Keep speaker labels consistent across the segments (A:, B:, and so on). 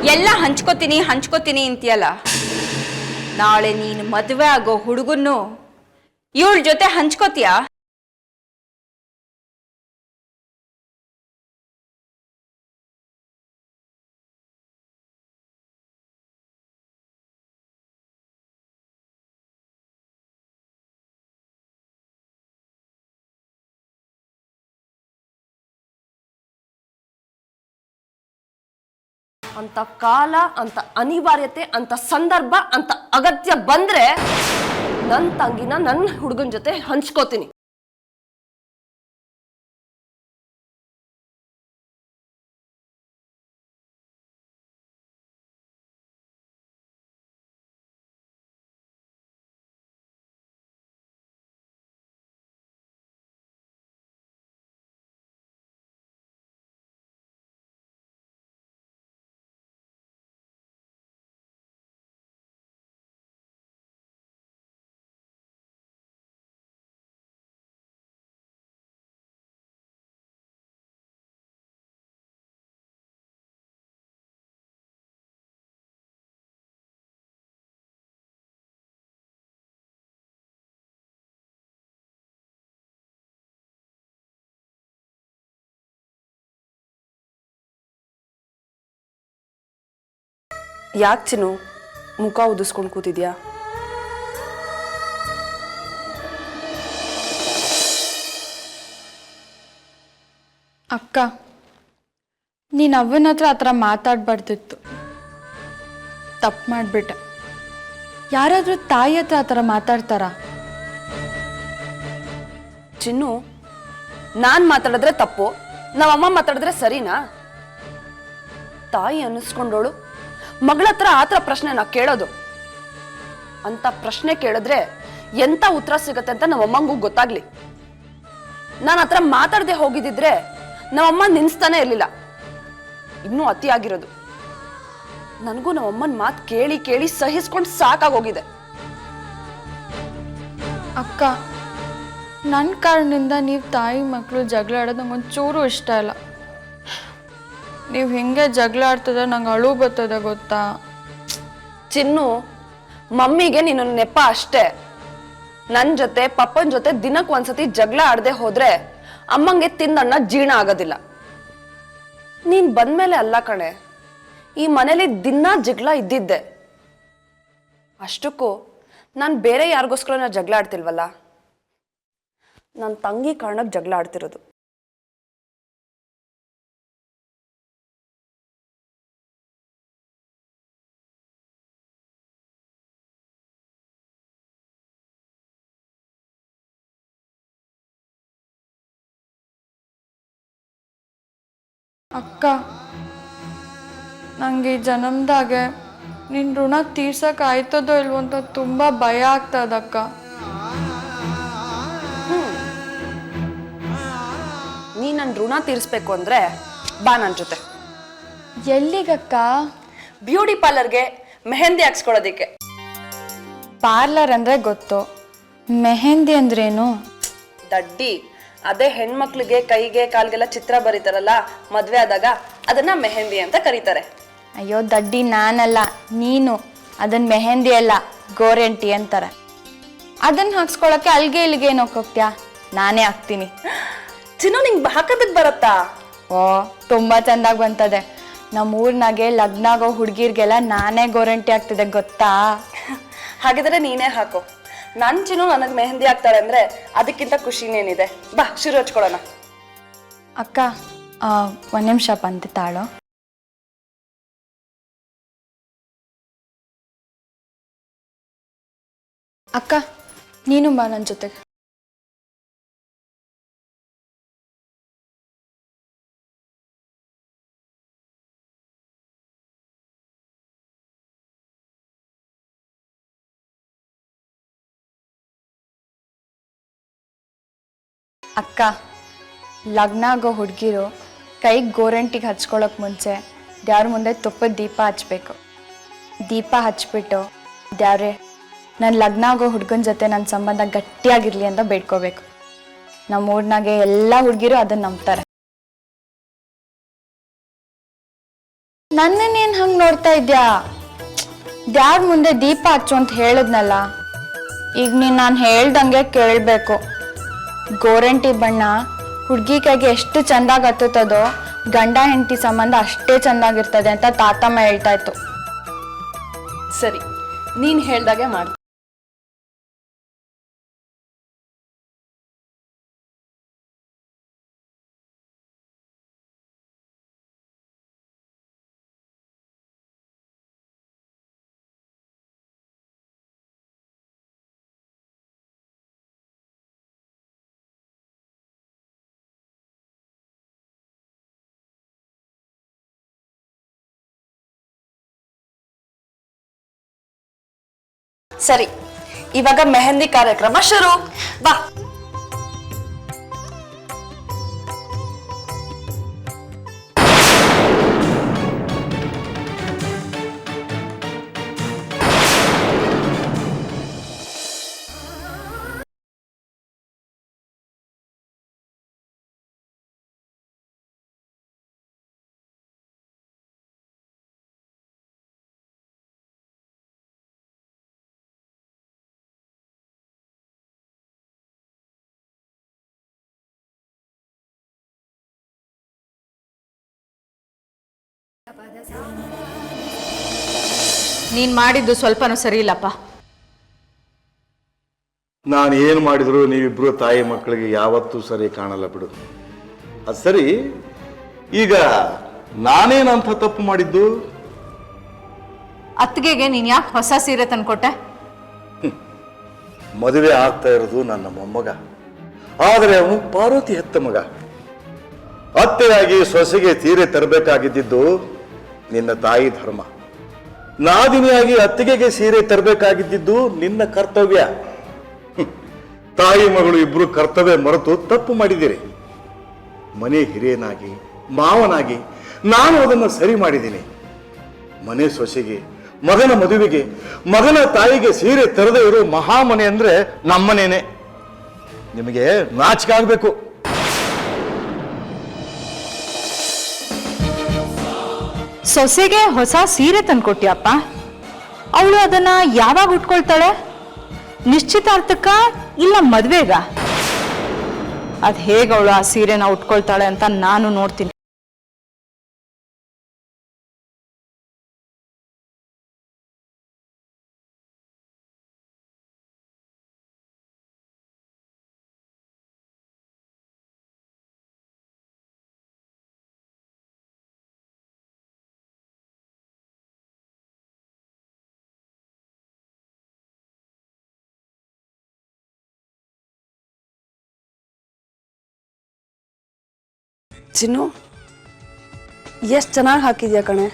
A: ಎಲ್ಲ ಹಂಚ್ಕೋತೀನಿ ಹಂಚ್ಕೋತೀನಿ ಅಂತೀಯಲ್ಲ, ನಾಳೆ ನೀನು ಮದುವೆ ಆಗೋ ಹುಡುಗನ್ನು ಇವಳ ಜೊತೆ ಹಂಚ್ಕೋತೀಯಾ?
B: ಅಂತ ಕಾಲ, ಅಂತ ಅನಿವಾರ್ಯತೆ, ಅಂತ ಸಂದರ್ಭ, ಅಂತ ಅಗತ್ಯ ಬಂದ್ರೆ ನನ್ನ ತಂಗಿನ ನನ್ನ ಹುಡುಗನ ಜೊತೆ ಹಂಚ್ಕೋತೀನಿ. ಯಾಕೆ ಚಿನ್ನು ಮುಖ ಉದಿಸ್ಕೊಂಡು ಕೂತಿದ್ಯಾ?
C: ಅಕ್ಕ, ನೀನು ಅವನ ಹತ್ರ ಆ ಥರ ಮಾತಾಡಬಾರ್ದಿತ್ತು. ತಪ್ಪು ಮಾಡಿಬಿಟ್ಟೆ. ಯಾರಾದರೂ ತಾಯಿ ಹತ್ರ ಆ ಥರ ಮಾತಾಡ್ತಾರ?
B: ಚಿನ್ನು, ನಾನು ಮಾತಾಡಿದ್ರೆ ತಪ್ಪು, ನಮ್ಮಮ್ಮ ಮಾತಾಡಿದ್ರೆ ಸರಿನಾ? ತಾಯಿ ಅನ್ನಿಸ್ಕೊಂಡೋಳು ಮಗಳ ಹತ್ರ ಆ ಥರ ಪ್ರಶ್ನೆ ನಾ ಕೇಳೋದು. ಅಂತ ಪ್ರಶ್ನೆ ಕೇಳಿದ್ರೆ ಎಂತ ಉತ್ತರ ಸಿಗತ್ತೆ ಅಂತ ನಮ್ಮಮ್ಮಂಗೂ ಗೊತ್ತಾಗ್ಲಿ. ನಾನು ಹತ್ರ ಮಾತಾಡದೆ ಹೋಗಿದ್ದಿದ್ರೆ ನಮ್ಮಮ್ಮ ನಿನ್ಸ್ತಾನೆ ಇರ್ಲಿಲ್ಲ. ಇನ್ನೂ ಅತಿ ಆಗಿರೋದು. ನನಗೂ ನಮ್ಮಮ್ಮನ ಮಾತು ಕೇಳಿ ಕೇಳಿ ಸಹಿಸ್ಕೊಂಡು ಸಾಕಾಗೋಗಿದೆ.
C: ಅಕ್ಕ, ನನ್ನ ಕಾರಣದಿಂದ ನೀವು ತಾಯಿ ಮಕ್ಕಳು ಜಗಳ ಆಡೋದು ನಂಗೆ ಒಂಚೂರು ಇಷ್ಟ ಇಲ್ಲ. ನೀವು ಹಿಂಗೆ ಜಗಳ ಆಡ್ತಿದ್ರೆ ನಂಗೆ ಅಳು ಬರ್ತದೆ ಗೊತ್ತಾ?
B: ಚಿನ್ನು, ಮಮ್ಮಿಗೆ ನೀನು ನೆಪ ಅಷ್ಟೇ. ನನ್ನ ಜೊತೆ ಪಪ್ಪನ ಜೊತೆ ದಿನಕ್ಕೆ ಒಂದ್ಸತಿ ಜಗಳ ಆಡದೆ ಹೋದ್ರೆ ಅಮ್ಮಂಗೆ ತಿಂದಣ್ಣ ಜೀರ್ಣ ಆಗೋದಿಲ್ಲ. ನೀನ್ ಬಂದ್ಮೇಲೆ ಅಲ್ಲ ಕಣೆ, ಈ ಮನೇಲಿ ದಿನ ಜಗಳ ಇದ್ದಿದ್ದೆ. ಅಷ್ಟಕ್ಕೂ ನಾನು ಬೇರೆ ಯಾರಿಗೋಸ್ಕರ ಜಗಳ ಆಡ್ತಿಲ್ವಲ್ಲ, ನನ್ನ ತಂಗಿ ಕಾರಣಕ್ಕೆ ಜಗಳ ಆಡ್ತಿರೋದು.
C: ಅಕ್ಕ, ನನಗೆ ಈ ಜನ್ಮದಾಗೆ ನಿನ್ನ ಋಣ ತೀರ್ಸಕ್ಕೆ ಆಯ್ತದೋ ಇಲ್ವೋ ಅಂತ ತುಂಬ ಭಯ ಆಗ್ತದಕ್ಕ.
B: ನೀ ನನ್ನ ಋಣ ತೀರಿಸ್ಬೇಕು ಅಂದ್ರೆ ಬಾ ನನ್ನ ಜೊತೆ.
C: ಎಲ್ಲಿಗಕ್ಕ?
B: ಬ್ಯೂಟಿ ಪಾರ್ಲರ್ಗೆ ಮೆಹಂದಿ ಹಾಕ್ಸ್ಕೊಳ್ಳೋದಿಕ್ಕೆ.
C: ಪಾರ್ಲರ್ ಅಂದರೆ ಗೊತ್ತು, ಮೆಹಂದಿ ಅಂದ್ರೇನು?
B: ದಡ್ಡಿ, ಅದೇ ಹೆಣ್ಮಕ್ಳಿಗೆ ಕೈಗೆ ಕಾಲ್ಗೆಲ್ಲ ಚಿತ್ರ ಬರೀತಾರಲ್ಲ ಮದ್ವೆ ಆದಾಗ, ಅದನ್ನ ಮೆಹಂದಿ ಅಂತ ಕರೀತಾರೆ.
C: ಅಯ್ಯೋ ದಡ್ಡಿ, ನಾನಲ್ಲ ನೀನು. ಅದನ್ನ ಮೆಹಂದಿ ಅಲ್ಲ, ಗೋರೆಂಟಿ ಅಂತಾರೆ. ಅದನ್ನ ಹಾಕ್ಸ್ಕೊಳಕ್ಕೆ ಅಲ್ಗೆ ಇಲ್ಲಿಗೆ ಏನು ಹೋಗ್ತೀಯಾ? ನಾನೇ ಹಾಕ್ತೀನಿ.
B: ಚಿನ್ನು, ನಿಂಗೆ ಹಾಕೋದಕ್ಕೆ ಬರತ್ತಾ?
C: ಓ, ತುಂಬ ಚಂದಾಗಿ ಬಂತದೆ. ನಮ್ಮ ಊರ್ನಾಗೆ ಲಗ್ನ ಆಗೋ ಹುಡುಗಿರ್ಗೆಲ್ಲ ನಾನೇ ಗೋರಂಟಿ ಆಗ್ತಿದೆ ಗೊತ್ತಾ?
B: ಹಾಗಿದ್ರೆ ನೀನೇ ಹಾಕೋ. ನನ್ ಚಿನ್ನು ನನಗೆ ಮೆಹಂದಿ ಹಾಕ್ತಾರೆ ಅಂದ್ರೆ ಅದಕ್ಕಿಂತ ಖುಷಿನೇನಿದೆ. ಬಾ, ಶುರು ಹಚ್ಕೊಳ್ಳೋಣ.
C: ಅಕ್ಕ, ಒಂದು ನಿಮಿಷ ಬಂದು ತಾಳು. ಅಕ್ಕ, ನೀನು ಬಾ ನನ್ನ ಜೊತೆಗೆ. ಅಕ್ಕ, ಲಗ್ನ ಆಗೋ ಹುಡುಗಿರು ಕೈಗೆ ಗೋರಂಟಿಗೆ ಹಚ್ಕೊಳಕ್ಕೆ ಮುಂಚೆ ದೇವ್ರ ಮುಂದೆ ತುಪ್ಪದ ದೀಪ ಹಚ್ಬೇಕು. ದೀಪ ಹಚ್ಬಿಟ್ಟು, ದೇವ್ರೆ ನನ್ನ ಲಗ್ನ ಆಗೋ ಹುಡುಗನ ಜೊತೆ ನನ್ನ ಸಂಬಂಧ ಗಟ್ಟಿಯಾಗಿರಲಿ ಅಂತ ಬೇಡ್ಕೋಬೇಕು. ನಮ್ಮ ಊರಿನಾಗೆ ಎಲ್ಲ ಹುಡುಗಿರು ಅದನ್ನು ನಂಬ್ತಾರೆ. ನನ್ನನ್ನೇನು ಹಂಗೆ ನೋಡ್ತಾ ಇದ್ಯಾ? ದ್ಯಾವ್ರ ಮುಂದೆ ದೀಪ ಹಚ್ಚು ಅಂತ ಹೇಳಿದ್ನಲ್ಲ, ಈಗ ನೀನು ನಾನು ಹೇಳ್ದಂಗೆ ಕೇಳಬೇಕು. ಗೋರಂಟಿ ಬಣ್ಣ ಹುಡುಗಿ ಕೈಗೆ ಎಷ್ಟು ಚೆಂದಾಗಿ ಹತ್ತುತ್ತದೋ ಗಂಡ ಹೆಂಡತಿ ಸಂಬಂಧ ಅಷ್ಟೇ ಚೆಂದಾಗಿರ್ತದೆ ಅಂತ ತಾತಮ್ಮ ಹೇಳ್ತಾ ಇತ್ತು.
B: ಸರಿ, ನೀನ್ ಹೇಳ್ದಾಗೆ ಮಾಡು. ಸರಿ, ಇವಾಗ ಮೆಹಂದಿ ಕಾರ್ಯಕ್ರಮ ಶುರು. ಬಾ.
A: ನೀನು ಮಾಡಿದ್ದು ಸ್ವಲ್ಪನೂ ಸರಿ ಇಲ್ಲಪ್ಪ.
D: ನಾನು ಏನು ಮಾಡಿದ್ರು ನೀವಿಬ್ರು ತಾಯಿ ಮಕ್ಕಳಿಗೆ ಯಾವತ್ತೂ ಸರಿ ಕಾಣಲ್ಲ ಬಿಡು. ಅದು ಸರಿ, ಈಗ ನಾನೇನಂತ ತಪ್ಪು ಮಾಡಿದ್ದು?
A: ಅತ್ತಿಗೆಗೆ ನೀನು ಯಾಕೆ ಹೊಸ ಸೀರೆ ತಂದ್ಕೊಟ್ಟೆ?
D: ಮದುವೆ ಆಗ್ತಾ ಇರೋದು ನನ್ನ ಮೊಮ್ಮಗ, ಆದರೆ ಅವನು ಪಾರ್ವತಿ ಹೆತ್ತ ಮಗ. ಅತ್ತೆಯಾಗಿ ಸೊಸೆಗೆ ತೀರೆ ತರಬೇಕಾಗಿದ್ದು ನಿನ್ನ ತಾಯಿ ಧರ್ಮ. ನಾದಿನಿಯಾಗಿ ಅತ್ತಿಗೆಗೆ ಸೀರೆ ತರಬೇಕಾಗಿದ್ದು ನಿನ್ನ ಕರ್ತವ್ಯ. ತಾಯಿ ಮಗಳು ಇಬ್ರು ಕರ್ತವ್ಯ ಮರೆತು ತಪ್ಪು ಮಾಡಿದ್ದೀರಿ. ಮನೆ ಹಿರಿಯನಾಗಿ ಮಾವನಾಗಿ ನಾನು ಅದನ್ನು ಸರಿ ಮಾಡಿದ್ದೀನಿ. ಮನೆ ಸೊಸೆಗೆ, ಮಗನ ಮದುವೆಗೆ, ಮಗನ ತಾಯಿಗೆ ಸೀರೆ ತರದೇ ಇರೋ ಮಹಾಮನೆ ಅಂದ್ರೆ ನಮ್ಮನೇನೆ. ನಿಮಗೆ ನಾಚಿಕೆ ಆಗ್ಬೇಕು.
A: ಸೊಸೆಗೆ ಹೊಸ ಸೀರೆ ತಂದ್ಕೊಟ್ಯಪ್ಪ. ಅವಳು ಅದನ್ನ ಯಾವಾಗ ಉಟ್ಕೊಳ್ತಾಳೆ? ನಿಶ್ಚಿತಾರ್ಥಕ್ಕ ಇಲ್ಲ ಮದ್ವೆಗ? ಅದ್ ಹೇಗೆ ಅವಳು ಆ ಸೀರೆನ ಉಟ್ಕೊಳ್ತಾಳೆ ಅಂತ ನಾನು ನೋಡ್ತೀನಿ.
B: ಚಿನ್ನು, ಎಷ್ಟು ಚೆನ್ನಾಗಿ ಹಾಕಿದ್ಯಾ ಕಣೆ.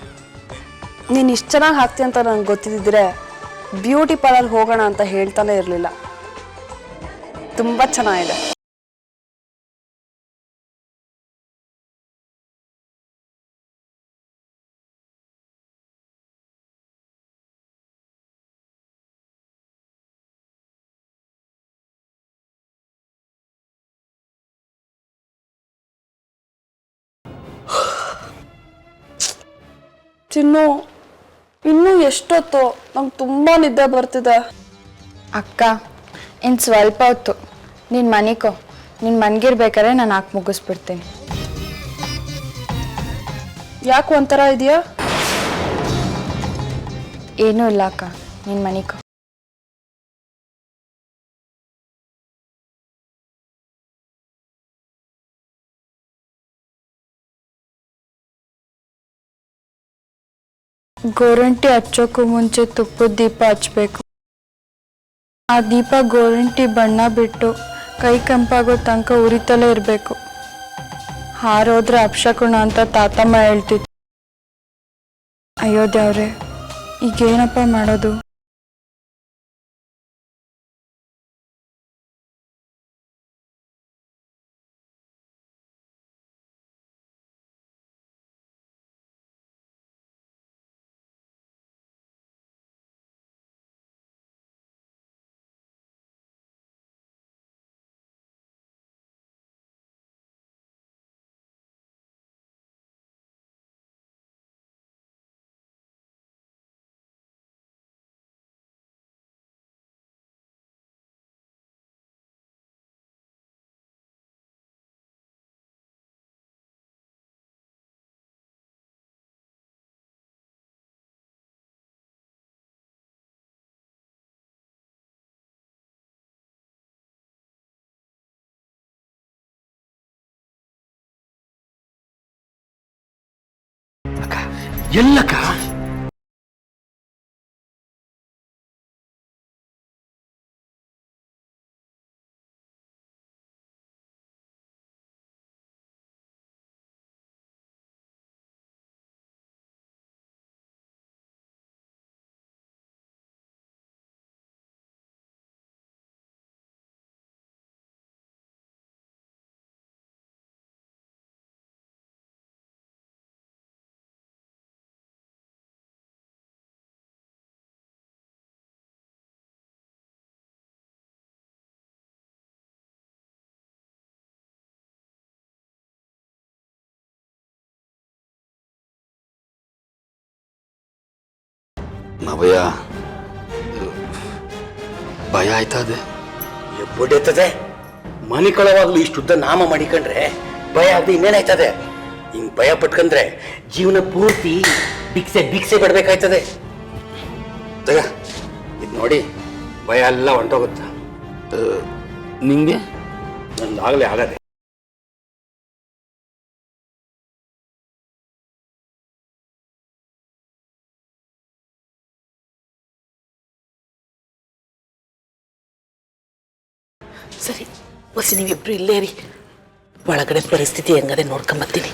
B: ನೀನು ಇಷ್ಟು ಚೆನ್ನಾಗಿ ಹಾಕ್ತೀಯ ಅಂತ ನನಗೆ ಗೊತ್ತಿದ್ದಿದ್ರೆ ಬ್ಯೂಟಿ ಪಾರ್ಲರ್ ಹೋಗೋಣ ಅಂತ ಹೇಳ್ತಾನೆ ಇರಲಿಲ್ಲ. ತುಂಬ ಚೆನ್ನಾಗಿದೆ. ಚಿನ್ನು, ಇನ್ನೂ ಎಷ್ಟೊತ್ತು? ನಂಗೆ ತುಂಬ ನಿದ್ದೆ ಬರ್ತಿದೆ.
C: ಅಕ್ಕ, ಇನ್ನು ಸ್ವಲ್ಪ ಹೊತ್ತು ನೀನು ಮನಿಕೋ. ನೀನು ಮನ್ಗಿರ್ಬೇಕಾದ್ರೆ ನಾನು ಹಾಕಿ ಮುಗಿಸ್ಬಿಡ್ತೀನಿ.
B: ಯಾಕೆ ಒಂಥರ ಇದೆಯಾ?
C: ಏನೂ ಇಲ್ಲ ಅಕ್ಕ, ನೀನು ಮನಿಕೋ. ಗೋರಂಟಿ ಹಚ್ಚೋಕ್ಕೂ ಮುಂಚೆ ತುಪ್ಪದ ದೀಪ ಹಚ್ಬೇಕು. ಆ ದೀಪ ಗೋರಂಟಿ ಬಣ್ಣ ಬಿಟ್ಟು ಕೈ ಕಂಪಾಗೋ ತನಕ ಉರಿತಲೇ ಇರಬೇಕು. ಹಾರೋದ್ರೆ ಅಪಶಕುನ ಅಂತ ತಾತಮ್ಮ ಹೇಳ್ತಿತ್ತು. ಅಯ್ಯೋ ದೇವ್ರೆ, ಈಗೇನಪ್ಪ ಮಾಡೋದು?
E: ಎಲ್ಲಕ್ಕ ಮಾವಯ್ಯ ಭಯ ಆಯ್ತದೆ.
F: ಎಬ್ಬೊಡೆತದೆ ಮನೆ ಕಳವಾಗ್ಲು ಇಷ್ಟುದ್ದ ನಾಮ ಮಾಡಿಕೊಂಡ್ರೆ ಭಯ ಆಗದೆ ಇನ್ನೇನಾಯ್ತದೆ? ಹಿಂಗ್ ಭಯ ಪಟ್ಕೊಂಡ್ರೆ ಜೀವನ ಪೂರ್ತಿ ಭಿಕ್ಷೆ ಭಿಕ್ಷೆ ಬಿಡ್ಬೇಕಾಯ್ತದೆ. ತಗ ಇದು ನೋಡಿ, ಭಯ ಎಲ್ಲ ಹೊಂಟೋಗುತ್ತ.
E: ನಿಂಗೆ
F: ನಂದಾಗಲೇ ಆಗದೆ.
G: ಸರಿ, ಹೊಸಿ ನೀವಿಬ್ರು ಇಲ್ಲೇ ರೀ, ಒಳಗಡೆ ಪರಿಸ್ಥಿತಿ ಹೆಂಗದೆ ನೋಡ್ಕೊಂಬತ್ತೀನಿ.